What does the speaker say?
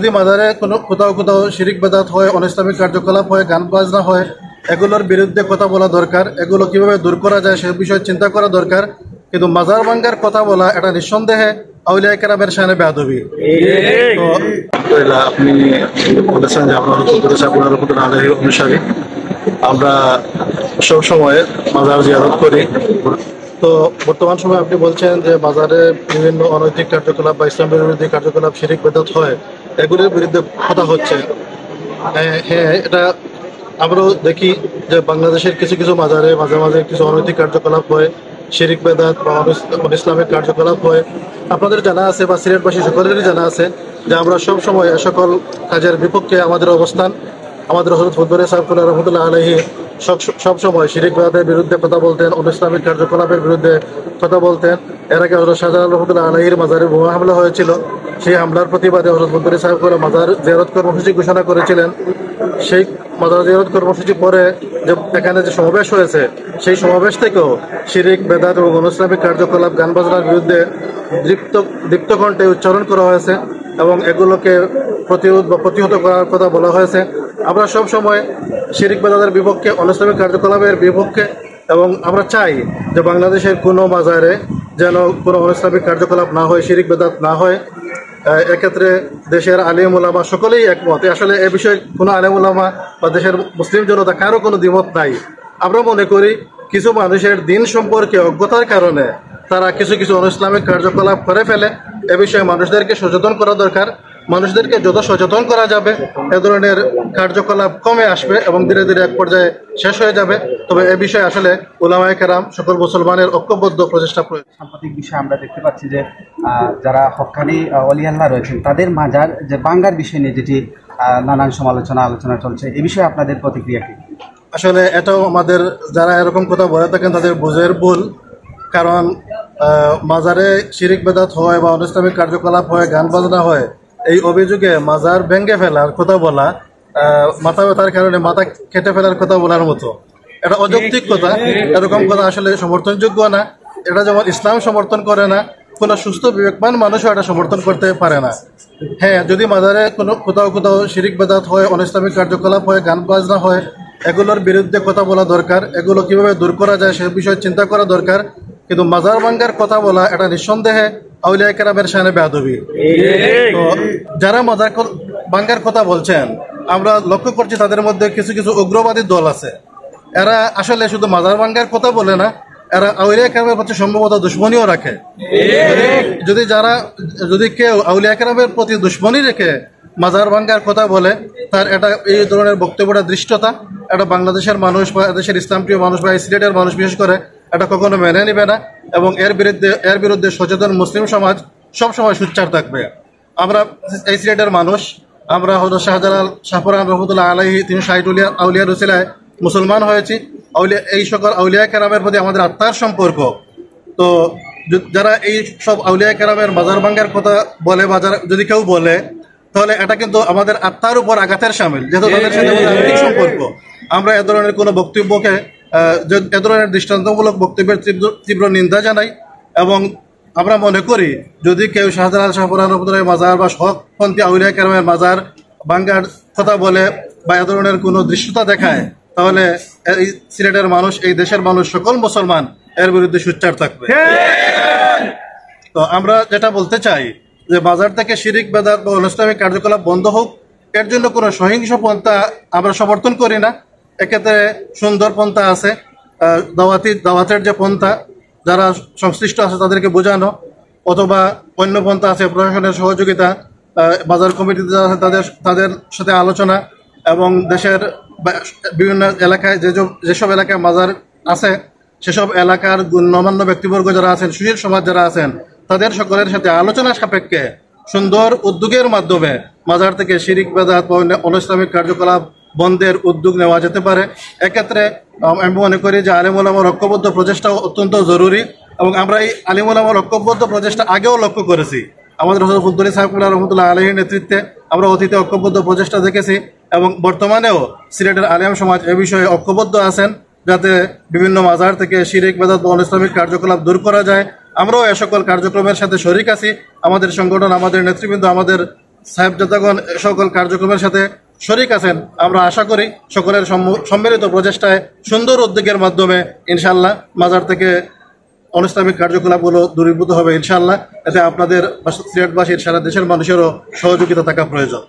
যদি মাজারে কোনো কোথাও কোথাও শিরিক বেদাত হয়, অনিসলামিক কার্যকলাপ হয়, গান বাজনা হয়, এগুলোর বিরুদ্ধে কথা বলা দরকার। এগুলো কিভাবে দূর করা যায় সে বিষয়ে চিন্তা করা দরকার। কিন্তু মাজার ভাঙ্গার কথা বলা এটা নিঃসন্দেহে আউলিয়া কেরামের শানে বেয়াদবি। তো আপনি বলেছেন যে আপনার অনুসারী, আমরা সব সময় মাজার জিয়ারত করি। তো বর্তমান সময়ে আপনি বলছেন যে বাজারে বিভিন্ন অনৈতিক কার্যকলাপ বা ইসলাম বিরোধী কার্যকলাপ, শিরিক বেদাত হয়, এগুলির বিরুদ্ধে কথা হচ্ছে। হ্যাঁ, এটা আমরাও দেখি যে বাংলাদেশের কিছু কিছু মাজারে মাঝে মাঝে কিছু অনৈতিক কার্যকলাপ হয়, শিরিক বেদাত বা ইসলামিক কার্যকলাপ হয়। আপনাদের জানা আছে বা সিলেটবাসী সকলেরই জানা আছে যে আমরা সব সময় এ সকল কাজের বিপক্ষে আমাদের অবস্থান। আমাদের হযরত ফুদ্দুরী সাহেব রাহমাতুল্লাহ আলাইহি সব সময় শিরিক বেদাতের বিরুদ্ধে কথা বলতেন, ইসলামিক কার্যকলাপের বিরুদ্ধে কথা বলতেন। এর আগে হযরত শাহজালাল রাহমাতুল্লাহ আলাইহির মাজারে বোমা হামলা হয়েছিল। সেই হামলার প্রতিবাদে হযরত ফুদ্দুরী সাহেব মাজার জিয়ারত কর্মসূচি ঘোষণা করেছিলেন। সেই মাজার জিয়ারত কর্মসূচি পরে যে এখানে যে সমাবেশ হয়েছে, সেই সমাবেশ থেকেও শিরিক বেদাত এবং ইসলামিক কার্যকলাপ, গান বাজনার বিরুদ্ধে দীপ্ত কণ্ঠে উচ্চারণ করা হয়েছে এবং এগুলোকে প্রতিহত করার কথা বলা হয়েছে। আমরা সব সময় শিরিক বেদাতের বিপক্ষে, অনিসলামিক কার্যকলাপের বিপক্ষে, এবং আমরা চাই যে বাংলাদেশের কোনো মাজারে যেন কোনো অনিসলামিক কার্যকলাপ না হয়, শিরিক বেদাত না হয়। এক্ষেত্রে দেশের আলেম ওলামা সকলেই একমত। আসলে এ বিষয়ে কোনো আলেম ওলামা বা দেশের মুসলিম জনতা কারো কোনো দ্বিমত নাই। আমরা মনে করি কিছু মানুষের দিন সম্পর্কে অজ্ঞতার কারণে তারা কিছু কিছু অনিসলামিক কার্যকলাপ করে ফেলে। এ বিষয়ে মানুষদেরকে সচেতন করা দরকার। মানুষদেরকে যত সচেতন করা যাবে এ ধরনের কার্যকলাপ কমে আসবে এবং ধীরে ধীরে এক পর্যায়ে শেষ হয়ে যাবে। তবে এ বিষয়ে আসলে উলামায়ে কেরাম, সকল মুসলমানের ঐক্যবদ্ধ প্রচেষ্টা প্রয়োজন। সাম্প্রতিক বিষয়ে আমরা দেখতে পাচ্ছি যে যারা হক্কানি ওলি আল্লাহ রয়েছেন তাদের মাজার যে বাঙ্গার বিষয় নিয়ে যেটি নানান আলোচনা চলছে, এই বিষয়ে আপনাদের প্রতিক্রিয়া কি? আসলে এটাও আমাদের যারা এরকম কথা বলে থাকেন তাদের বুঝের ভুল। কারণ মাজারে শিরিক বেদাত হয় বা অনিসলামিক কার্যকলাপ হয়, গান বাজনা হয়, এই অভিযোগে মাজার ভেঙে ফেলার কথা বলা, মাথা ব্যথার কারণে মাথা কেটে ফেলার কথা বলার মতো এটা অযৌক্তিক কথা। এরকম কথা আসলে সমর্থনযোগ্য না। এটা যেমন ইসলাম সমর্থন করে না, কোনো সুস্থ বিবেকমান মানুষও এটা সমর্থন করতে পারে না। হ্যাঁ, যদি মাজারে কোথাও কোথাও শিরিক বেদাত হয়, অনিসলামিক কার্যকলাপ হয়, গান বাজনা হয়, এগুলোর বিরুদ্ধে কথা বলা দরকার। এগুলো কিভাবে দূর করা যায় সে বিষয়ে চিন্তা করা দরকার। কিন্তু মাজার ভাঙ্গার কথা বলা এটা নিঃসন্দেহে আউলিয়া কেরামের শানে বেয়াদবি। তো যারা মাজার ভাঙ্গার কথা বলছেন, আমরা লক্ষ্য করছি তাদের মধ্যে কিছু কিছু উগ্রবাদী দল আছে। এরা আসলে শুধু মাজার ভাঙ্গার কথা বলে না, এরা আউলিয়া কেরামের প্রতি সম্ভবত দুশ্মনীও রাখে। যদি কেউ আউলিয়া কেরামের প্রতি দুশ্মনী রেখে মাজার ভাঙ্গার কথা বলে, তার এটা এই ধরনের বক্তব্যটা দৃষ্টতা এটা বাংলাদেশের মানুষ বা দেশের ইসলামপ্রিয় মানুষ বা সিলেটের মানুষ বিশেষ করে এটা কখনো মেনে নিবে না। এবং এর বিরুদ্ধে সচেতন মুসলিম সমাজ সবসময় সোচ্চার থাকবে। আমরা এই সিলেটের মানুষ, আমরা হযরত শাহজালাল শাহপুরান রহমতুল্লাহ আলাইহি 360 আউলিয়ার উসিলায় মুসলমান হয়েছি। এই সকল আউলিয়া কেরামের প্রতি আমাদের আত্মার সম্পর্ক। তো যারা এই সব আউলিয়া কেরামের মাজার ভাঙ্গার কথা বলে, যদি কেউ বলে, তাহলে এটা কিন্তু আমাদের আত্মার উপর আঘাতের শামিল, যেহেতু তাদের সাথে আমাদের আত্মিক সম্পর্ক। আমরা এ ধরনের কোনো বক্তব্যকে, এ ধরনের দৃষ্টান্তমূলক বক্তব্যের তীব্র নিন্দা জানাই। এবং আমরা মনে করি যদি কেউ শাহজালাল শাহপুরান রহমতুল্লাহ মাজার বা হকপন্থী আউলিয়া কেরামের মাজার ভাঙ্গার কথা বলে বা এ ধরনের কোনো দৃশ্যতা দেখায়, তাহলে এই সিলেটের মানুষ, এই দেশের মানুষ, সকল মুসলমান এর বিরুদ্ধে সোচ্চার থাকবে। তো আমরা যেটা বলতে চাই যে বাজার থেকে শিরিক বেদাত বা ইসলামিক কার্যকলাপ বন্ধ হোক। এর জন্য কোনো সহিংস পন্থা আমরা সমর্থন করি না। এক্ষেত্রে সুন্দর পন্থা আছে, দাওয়াতের যে পন্থা, যারা সংশ্লিষ্ট আছে তাদেরকে বোঝানো, অথবা অন্য পন্থা আছে প্রশাসনের সহযোগিতা, বাজার কমিটিতে যারা আছে তাদের সাথে আলোচনা, এবং দেশের বিভিন্ন এলাকায় যেসব এলাকায় মাজার আছে সেসব এলাকার গণ্যমান্য ব্যক্তিবর্গ যারা আছেন, সুশীল সমাজ যারা আছেন, তাদের সকলের সাথে আলোচনা সাপেক্ষে সুন্দর উদ্যোগের মাধ্যমে মাজার থেকে শিরিক বেদাত বা অনিসলামিক কার্যকলাপ বন্ধের উদ্যোগ নেওয়া যেতে পারে। এক্ষেত্রে আমি মনে করি যে আলেম ওলামার ঐক্যবদ্ধ প্রচেষ্টা অত্যন্ত জরুরি। এবং আমরা এই আলেম ওলামার ঐক্যবদ্ধ প্রচেষ্টা আগেও লক্ষ্য করেছি। আমাদের হযরত ফুদ্দুরী সাহেব রহমতুল্লাহ আলাইহির নেতৃত্বে আমরা অতীতে ঐক্যবদ্ধ প্রচেষ্টা দেখেছি, এবং বর্তমানেও সিলেটের আলেম সমাজ এ বিষয়ে ঐক্যবদ্ধ আছেন যাতে বিভিন্ন মাজার থেকে শিরিক বেদাত বা ইসলামিক কার্যকলাপ দূর করা যায়। আমরাও এ সকল কার্যক্রমের সাথে শরিক আছি। আমাদের সংগঠন, আমাদের নেতৃবৃন্দ, আমাদের সাহেবজাদাগণ সকল কার্যক্রমের সাথে শরিক আছেন। আমরা আশা করি সকলের সম্মিলিত প্রচেষ্টায় সুন্দর উদ্যোগের মাধ্যমে ইনশাআল্লাহ মাজার থেকে অনিসলামিক কার্যকলাপগুলো দূরীভূত হবে ইনশাআল্লাহ। এতে আপনাদের সিলেটবাসীর সারা দেশের মানুষেরও সহযোগিতা থাকা প্রয়োজন।